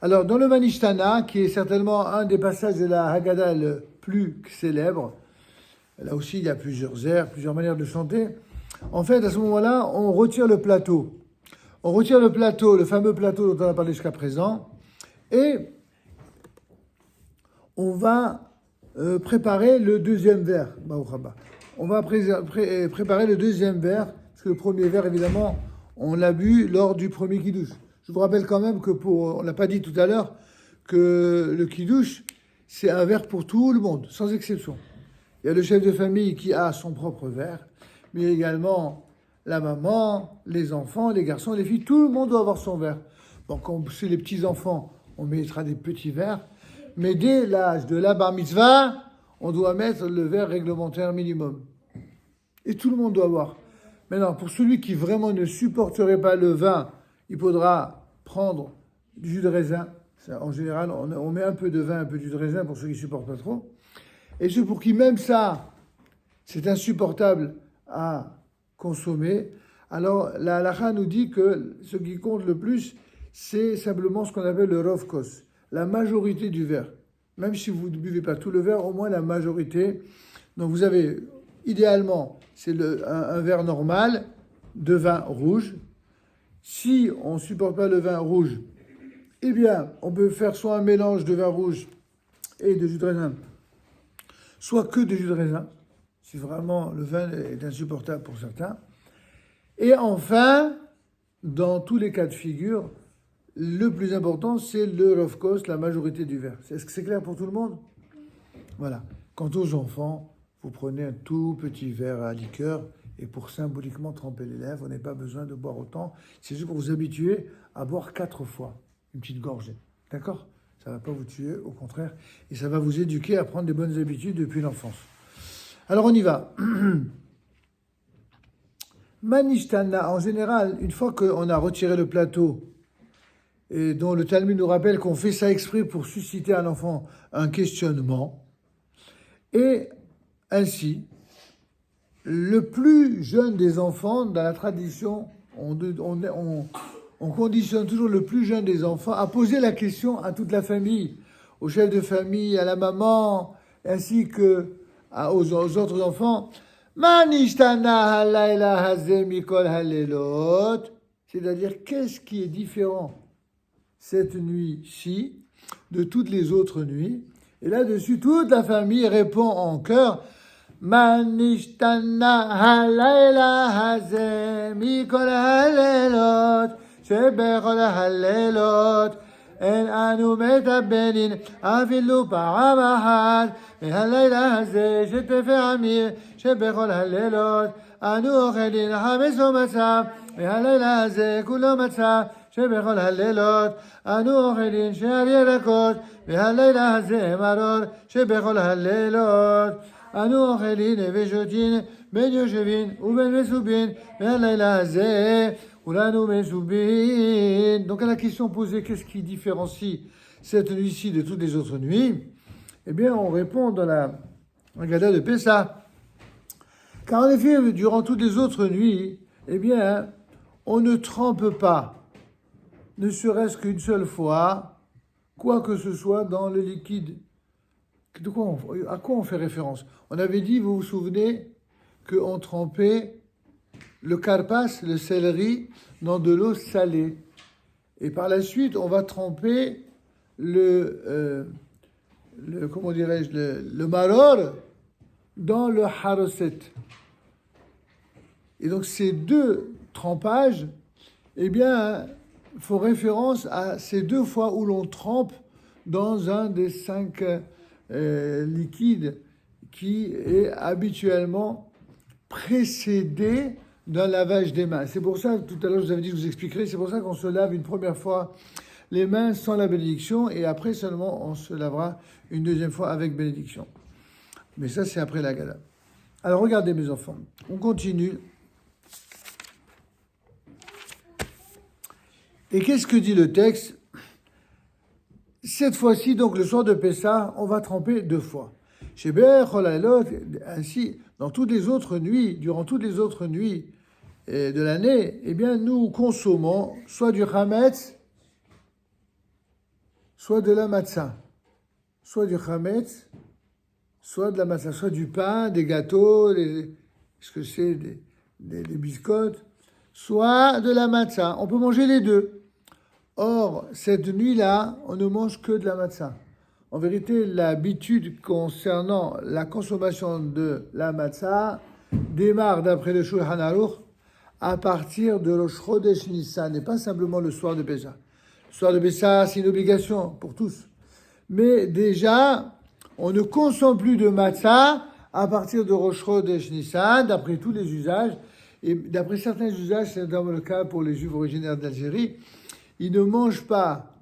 Alors, dans le Manishtana, qui est certainement un des passages de la Haggadah le plus célèbre, là aussi il y a plusieurs airs, plusieurs manières de chanter. En fait, à ce moment-là, on retire le plateau. On retire le plateau, le fameux plateau dont on a parlé jusqu'à présent, et on va préparer le deuxième vers. On va préparer le deuxième vers, parce que le premier vers, évidemment, on l'a bu lors du premier kiddush. Je vous rappelle quand même que on l'a pas dit tout à l'heure, que le kiddush, c'est un verre pour tout le monde, sans exception. Il y a le chef de famille qui a son propre verre, mais également la maman, les enfants, les garçons, les filles, tout le monde doit avoir son verre. Bon, quand c'est les petits-enfants, on mettra des petits verres, mais dès l'âge de la bar mitzvah, on doit mettre le verre réglementaire minimum. Et tout le monde doit avoir. Maintenant, pour celui qui vraiment ne supporterait pas le vin, il faudra prendre du jus de raisin. En général, on met un peu de vin, un peu de jus de raisin pour ceux qui ne supportent pas trop. Et ceux pour qui même ça, c'est insupportable à consommer, alors la halakha nous dit que ce qui compte le plus, c'est simplement ce qu'on appelle le rov kos, la majorité du verre. Même si vous ne buvez pas tout le verre, au moins la majorité. Donc vous avez, idéalement, c'est un verre normal de vin rouge. Si on ne supporte pas le vin rouge, eh bien, on peut faire soit un mélange de vin rouge et de jus de raisin, soit que de jus de raisin, si vraiment le vin est insupportable pour certains. Et enfin, dans tous les cas de figure, le plus important, c'est le rov kos, la majorité du verre. Est-ce que c'est clair pour tout le monde? Voilà. Quant aux enfants, vous prenez un tout petit verre à liqueur et pour symboliquement tremper les lèvres, on n'a pas besoin de boire autant. C'est juste pour vous habituer à boire 4 fois une petite gorgée. D'accord? Ça ne va pas vous tuer, au contraire. Et ça va vous éduquer à prendre des bonnes habitudes depuis l'enfance. Alors on y va. Manishtana, en général, une fois qu'on a retiré le plateau, et dont le Talmud nous rappelle qu'on fait ça exprès pour susciter à l'enfant un questionnement, et ainsi, le plus jeune des enfants, dans la tradition, on conditionne toujours le plus jeune des enfants à poser la question à toute la famille, au chef de famille, à la maman, ainsi que aux autres enfants. Manishtana halayla hazeh mikol halelot. C'est-à-dire, qu'est-ce qui est différent cette nuit-ci de toutes les autres nuits? Et là-dessus, toute la famille répond en chœur. Manishtana halayla hazeh mikol halelot. שבכל הלילות אין אנו מטבלין אפילו פעם אחת מהלילה הזה שתפי עמיר שבכל הלילות אנו אוכלים חמץ ומצה מהלילה הזה כולו מצה שבכל הלילות אנו אוכלים שאר ירקות מהלילה הזה מרור שבכל הלילות אנו אוכלים ושותים בין יושבים ובין מסובין מהלילה הזה donc à la question posée, qu'est-ce qui différencie cette nuit-ci de toutes les autres nuits? Eh bien, on répond dans la Haggadah de Pessah. Car en effet, durant toutes les autres nuits, eh bien, on ne trempe pas, ne serait-ce qu'une seule fois, quoi que ce soit dans le liquide. À quoi on fait référence? On avait dit, vous vous souvenez, qu'on trempait le karpas, le céleri, dans de l'eau salée. Et par la suite, on va tremper le maror dans le haroset. Et donc ces deux trempages, eh bien, font référence à ces deux fois où l'on trempe dans un des 5 liquides qui est habituellement précédé d'un lavage des mains. C'est pour ça, tout à l'heure, je vous avais dit, je vous expliquerai, c'est pour ça qu'on se lave une première fois les mains sans la bénédiction, et après seulement, on se lavera une deuxième fois avec bénédiction. Mais ça, c'est après la Haggadah. Alors, regardez, mes enfants, on continue. Et qu'est-ce que dit le texte? Cette fois-ci, donc, le soir de Pessah, on va tremper 2 fois. Chez Be'er Cholalot, ainsi, dans toutes les autres nuits, durant toutes les autres nuits de l'année, eh bien, nous consommons soit du chametz, soit de la matzah, soit du chametz, soit de la matzah, soit du pain, des gâteaux, ce que c'est, des biscottes, soit de la matzah. On peut manger les deux. Or, cette nuit-là, on ne mange que de la matzah. En vérité, l'habitude concernant la consommation de la matzah démarre, d'après le Shulchan Aruch, à partir de Rosh Chodesh Nissan, et pas simplement le soir de Pessah. Le soir de Pessah, c'est une obligation pour tous. Mais déjà, on ne consomme plus de matzah à partir de Rosh Chodesh Nissan, d'après tous les usages. Et d'après certains usages, c'est notamment le cas pour les Juifs originaires d'Algérie, ils ne mangent pas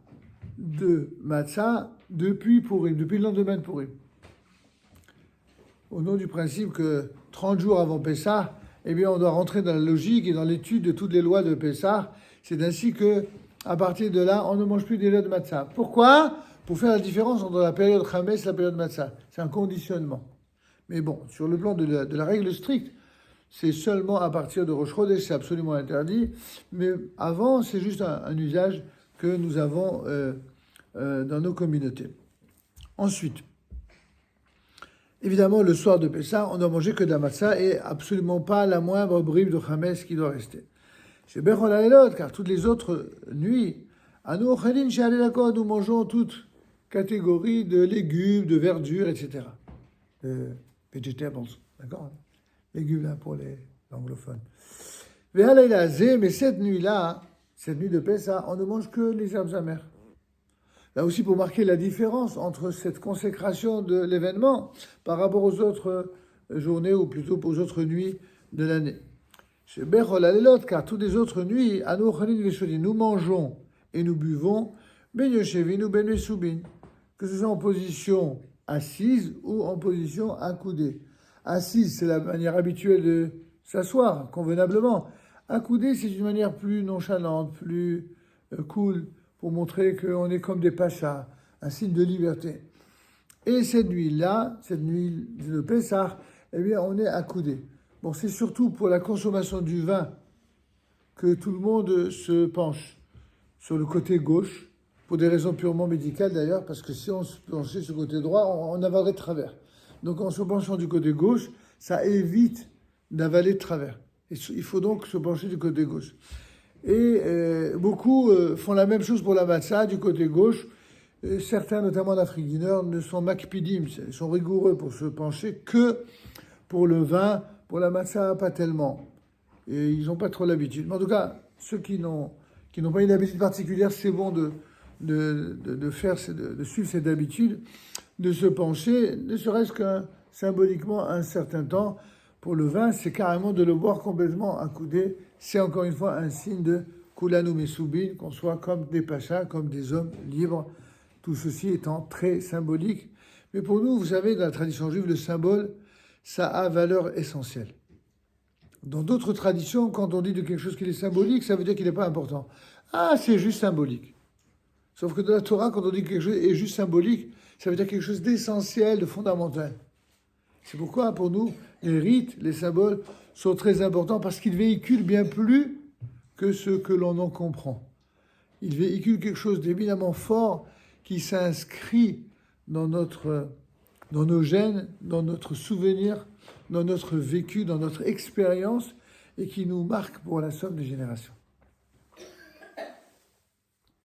de matzah depuis Purim, depuis le lendemain de Purim. Au nom du principe que 30 jours avant Pessah, eh bien, on doit rentrer dans la logique et dans l'étude de toutes les lois de Pessah. C'est ainsi que, à partir de là, on ne mange plus des lois de matzah. Pourquoi ? Pour faire la différence entre la période Chametz et la période matzah. C'est un conditionnement. Mais bon, sur le plan de la règle stricte, c'est seulement à partir de Rosh Chodesh, c'est absolument interdit. Mais avant, c'est juste un usage que nous avons dans nos communautés. Ensuite, évidemment, le soir de Pessah, on ne doit manger que de la matzah et absolument pas la moindre bribe de chametz qui doit rester. Chez Bechol Halelot, car toutes les autres nuits, à nous, nous mangeons toutes catégories de légumes, de verdures, etc. De vegetables, d'accord ? Légumes là pour les anglophones. Mais cette nuit-là, cette nuit de Pessah, on ne mange que les herbes amères. Là aussi, pour marquer la différence entre cette consécration de l'événement par rapport aux autres journées, ou plutôt aux autres nuits de l'année. Chez Bechol Halelot, car toutes les autres nuits, nous mangeons et nous buvons, que ce soit en position assise ou en position accoudée. Assise, c'est la manière habituelle de s'asseoir convenablement. Accoudée, c'est une manière plus nonchalante, plus cool, pour montrer qu'on est comme des pachas, un signe de liberté. Et cette nuit-là, cette nuit de Pessah, eh bien, on est accoudé. Bon, c'est surtout pour la consommation du vin que tout le monde se penche sur le côté gauche, pour des raisons purement médicales d'ailleurs, parce que si on se penchait sur le côté droit, on avalerait de travers. Donc en se penchant du côté gauche, ça évite d'avaler de travers. Et il faut donc se pencher du côté gauche. Et beaucoup font la même chose pour la matzah du côté gauche. Certains, notamment en Afrique du Nord, ne sont makpidim, ils sont rigoureux pour se pencher que pour le vin, pour la matzah, pas tellement. Et ils n'ont pas trop l'habitude. Mais en tout cas, ceux qui n'ont pas une habitude particulière, c'est bon de suivre cette habitude, de se pencher, ne serait-ce qu'un symboliquement un certain temps. Pour le vin, c'est carrément de le boire complètement accoudé. C'est encore une fois un signe de Kulanu Mesubin, qu'on soit comme des pachas, comme des hommes libres. Tout ceci étant très symbolique. Mais pour nous, vous savez, dans la tradition juive, le symbole, ça a valeur essentielle. Dans d'autres traditions, quand on dit de quelque chose qui est symbolique, ça veut dire qu'il n'est pas important. Ah, c'est juste symbolique. Sauf que dans la Torah, quand on dit que quelque chose est juste symbolique, ça veut dire quelque chose d'essentiel, de fondamental. C'est pourquoi, pour nous, les rites, les symboles sont très importants parce qu'ils véhiculent bien plus que ce que l'on en comprend. Ils véhiculent quelque chose d'éminemment fort qui s'inscrit dans nos gènes, dans notre souvenir, dans notre vécu, dans notre expérience et qui nous marque pour la somme des générations.